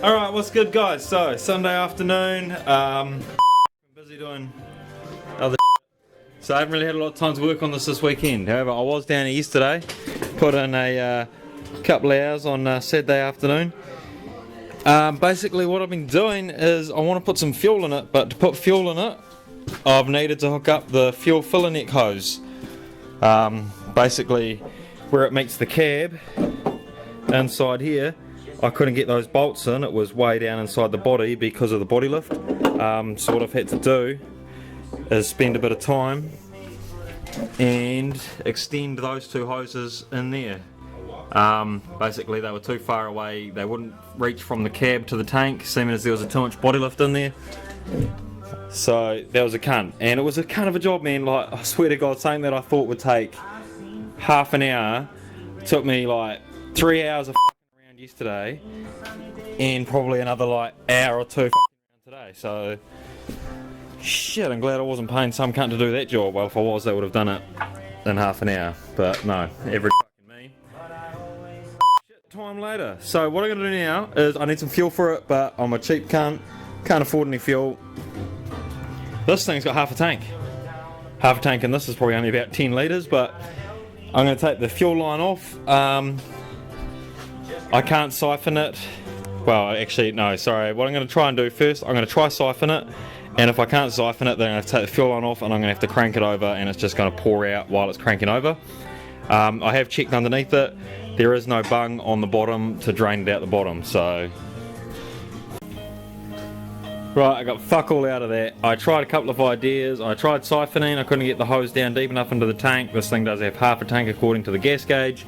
Alright, what's good guys? So, Sunday afternoon, busy doing other so I haven't really had a lot of time to work on this weekend. However, I was down here yesterday, put in a couple of hours on Saturday afternoon. Basically what I've been doing is I want to put some fuel in it, but to put fuel in it, I've needed to hook up the fuel filler neck hose. Basically where it meets the cab, inside here, I couldn't get those bolts in. It was way down inside the body because of the body lift. So what I've had to do is spend a bit of time and extend those two hoses in there. Basically they were too far away, they wouldn't reach from the cab to the tank, seeming as there was a too much body lift in there. So that was a cunt, and it was a cunt of a job, man. Like, I swear to God, something that I thought would take half an hour took me like 3 hours of around yesterday, and probably another like hour or two around today. So shit, I'm glad I wasn't paying some cunt to do that job. Well, if I was, they would have done it in half an hour, but no, every fucking me. Shit, time later. So what I'm gonna do now is I need some fuel for it, but I'm a cheap cunt, can't afford any fuel. This thing's got half a tank, and this is probably only about 10 litres, but I'm going to take the fuel line off. I can't siphon it. Well, actually, no, sorry. What I'm going to try and do first, I'm going to try siphon it, and if I can't siphon it, then I'm going to take the fuel line off and I'm going to have to crank it over, and it's just going to pour out while it's cranking over. I have checked underneath it. There is no bung on the bottom to drain it out the bottom, so... Right, I got fuck all out of that. I tried a couple of ideas. I tried siphoning, I couldn't get the hose down deep enough into the tank. This thing does have half a tank according to the gas gauge.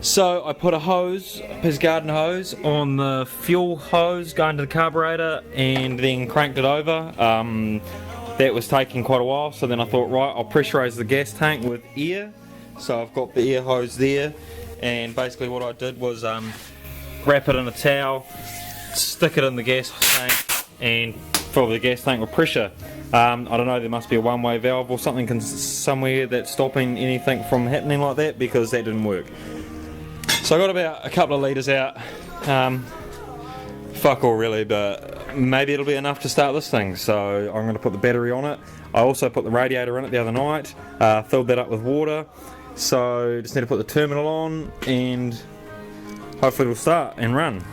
So I put a hose, a piece of garden hose, on the fuel hose going to the carburetor and then cranked it over. That was taking quite a while, so then I thought, right, I'll pressurize the gas tank with air. So I've got the air hose there, and basically what I did was wrap it in a towel, stick it in the gas tank, and fill the gas tank with pressure. I don't know, there must be a one-way valve or something somewhere that's stopping anything from happening like that, because that didn't work. So I got about a couple of litres out. Fuck all really, but maybe it'll be enough to start this thing. So I'm going to put the battery on it. I also put the radiator in it the other night, filled that up with water. So just need to put the terminal on and hopefully it'll start and run.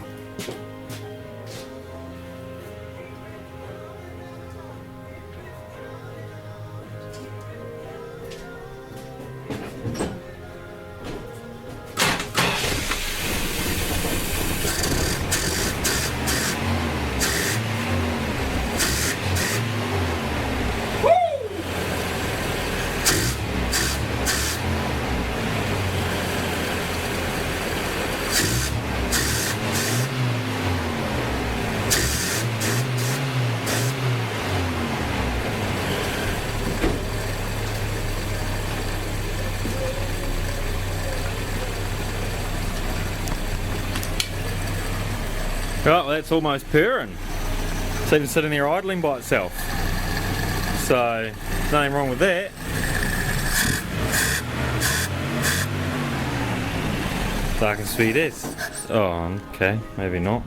Right, well, that's almost purring. It's even sitting there idling by itself. So, nothing wrong with that. Dark and sweet is. Oh, okay, maybe not.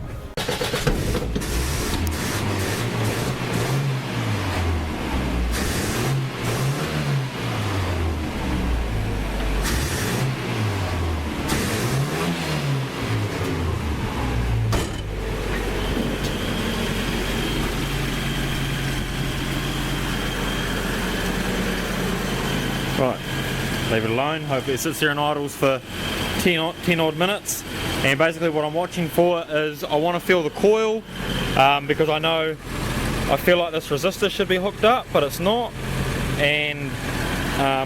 Right, leave it alone. Hopefully it sits there and idles for 10 odd minutes. And basically what I'm watching for is I want to feel the coil, because I feel like this resistor should be hooked up, but it's not. And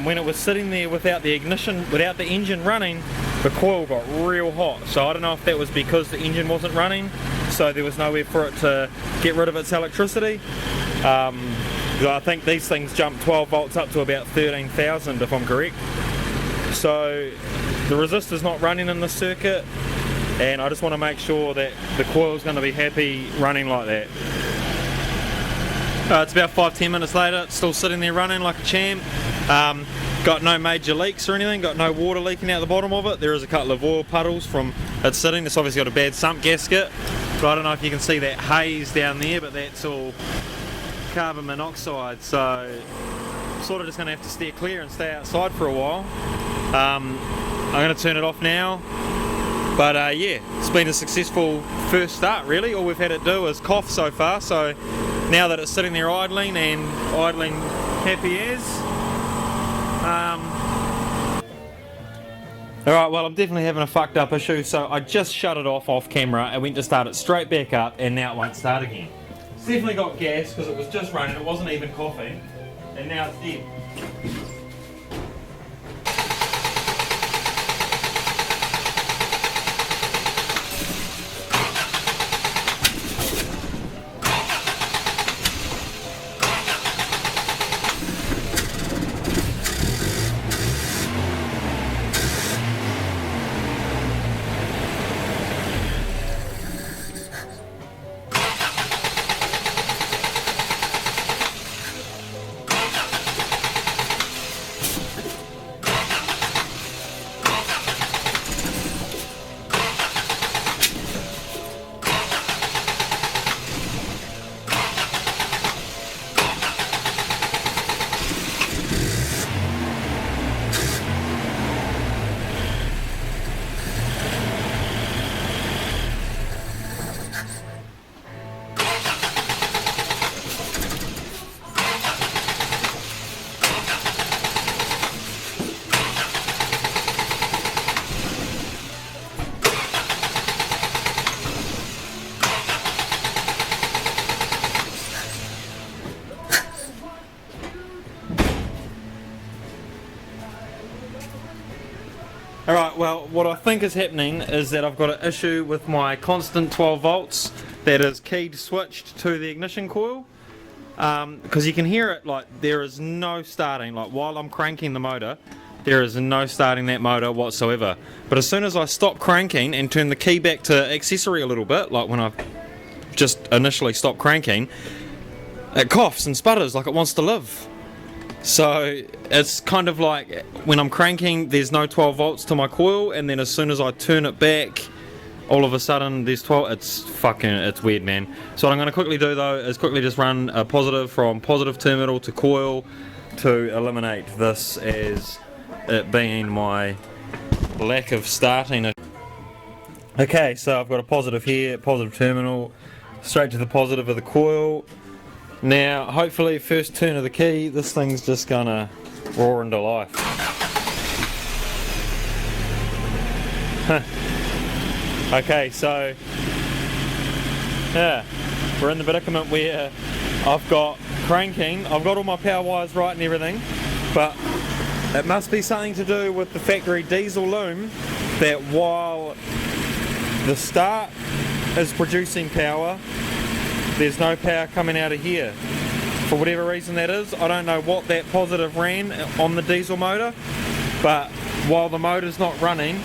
when it was sitting there without the ignition, without the engine running, the coil got real hot. So I don't know if that was because the engine wasn't running, so there was nowhere for it to get rid of its electricity. I think these things jump 12 volts up to about 13,000 if I'm correct. So the resistor's not running in this circuit, and I just want to make sure that the coil's going to be happy running like that. It's about 5-10 minutes later, it's still sitting there running like a champ. Got no major leaks or anything, got no water leaking out the bottom of it. There is a couple of oil puddles from it sitting. It's obviously got a bad sump gasket. But I don't know if you can see that haze down there, but that's all carbon monoxide, so I'm sort of just going to have to steer clear and stay outside for a while. I'm going to turn it off now, but yeah, it's been a successful first start really. All we've had it do is cough so far, so now that it's sitting there idling and idling happy as. Alright, well I'm definitely having a fucked up issue, so I just shut it off camera and went to start it straight back up, and now it won't start again. It's definitely got gas because it was just running, it wasn't even coughing, and now it's dead. Alright, well what I think is happening is that I've got an issue with my constant 12 volts that is keyed switched to the ignition coil, because you can hear it, like there is no starting, like while I'm cranking the motor there is no starting that motor whatsoever. But as soon as I stop cranking and turn the key back to accessory a little bit, like when I've just initially stopped cranking, it coughs and sputters like it wants to live. So it's kind of like when I'm cranking there's no 12 volts to my coil, and then as soon as I turn it back all of a sudden there's 12. It's weird, man. So what I'm going to quickly do though is quickly just run a positive from positive terminal to coil to eliminate this as it being my lack of starting it. Okay, so I've got a positive here, positive terminal, straight to the positive of the coil. Now, hopefully, first turn of the key, this thing's just gonna roar into life. Okay, so yeah, we're in the predicament where I've got cranking, I've got all my power wires right and everything, but it must be something to do with the factory diesel loom, that while the start is producing power, there's no power coming out of here. For whatever reason that is, I don't know what that positive ran on the diesel motor, but while the motor's not running,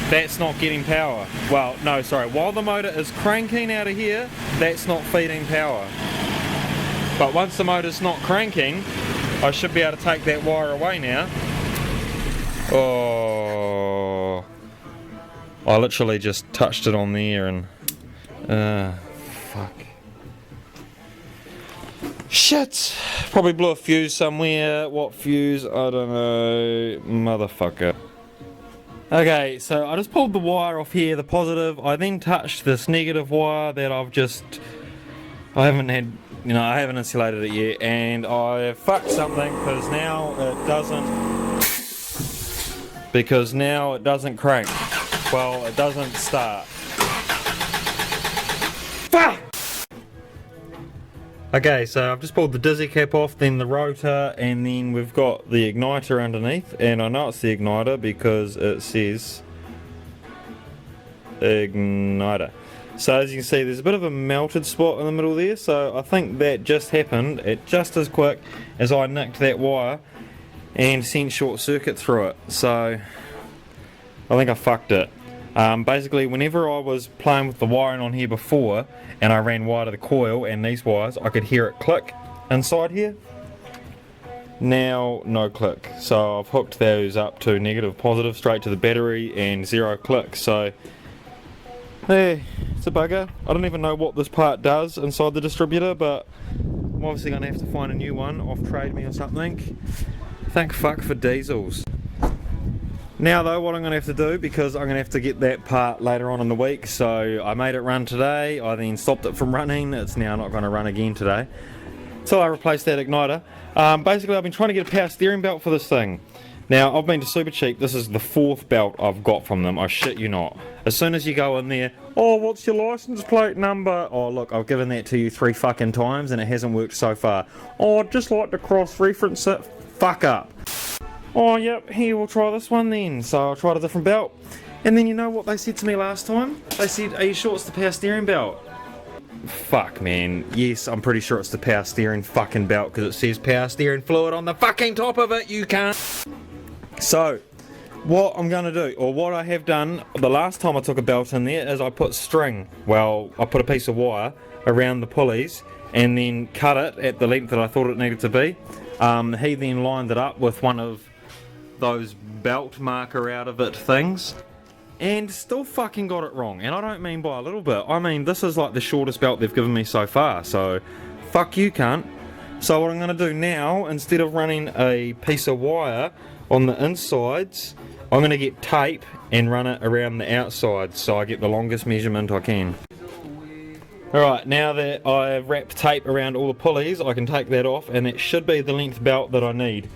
that's not getting power. Well, no, sorry, while the motor is cranking out of here, that's not feeding power. But once the motor's not cranking, I should be able to take that wire away now. Oh, I literally just touched it on there and fuck. Shit! Probably blew a fuse somewhere. What fuse? I don't know. Motherfucker. Okay, so I just pulled the wire off here, the positive. I then touched this negative wire that I haven't insulated it yet, and I fucked something because now it doesn't crank. Well, it doesn't start. Fuck! Okay, so I've just pulled the dizzy cap off, then the rotor, and then we've got the igniter underneath, and I know it's the igniter because it says igniter. So as you can see, there's a bit of a melted spot in the middle there, so I think that just happened at just as quick as I nicked that wire and sent short circuit through it. So I think I fucked it. Basically, whenever I was playing with the wiring on here before and I ran wire to the coil and these wires, I could hear it click inside here. Now, no click. So I've hooked those up to negative, positive, straight to the battery, and zero click. So, It's a bugger. I don't even know what this part does inside the distributor, but I'm obviously going to have to find a new one off Trade Me or something. Thank fuck for diesels. Now though, what I'm going to have to do, because I'm going to have to get that part later on in the week, so I made it run today, I then stopped it from running, it's now not going to run again today, until I replace that igniter. Basically I've been trying to get a power steering belt for this thing. Now I've been to Super Cheap, this is the 4th belt I've got from them, I shit you not. As soon as you go in there, oh what's your license plate number? Oh look, I've given that to you 3 fucking times and it hasn't worked so far. Oh I'd just like to cross-reference it. Fuck up. Oh yep, here we'll try this one then. So I tried a different belt. And then you know what they said to me last time? They said, are you sure it's the power steering belt? Fuck man, yes I'm pretty sure it's the power steering fucking belt because it says power steering fluid on the fucking top of it, you can't. So, what I'm going to do, or what I have done the last time I took a belt in there is I put string, well I put a piece of wire around the pulleys and then cut it at the length that I thought it needed to be. He then lined it up with one of those belt marker out of it things and still fucking got it wrong, and I don't mean by a little bit, I mean this is like the shortest belt they've given me so far, so fuck you cunt. So what I'm going to do now, instead of running a piece of wire on the insides, I'm going to get tape and run it around the outside so I get the longest measurement I can. Alright, now that I've wrapped tape around all the pulleys, I can take that off and it should be the length belt that I need.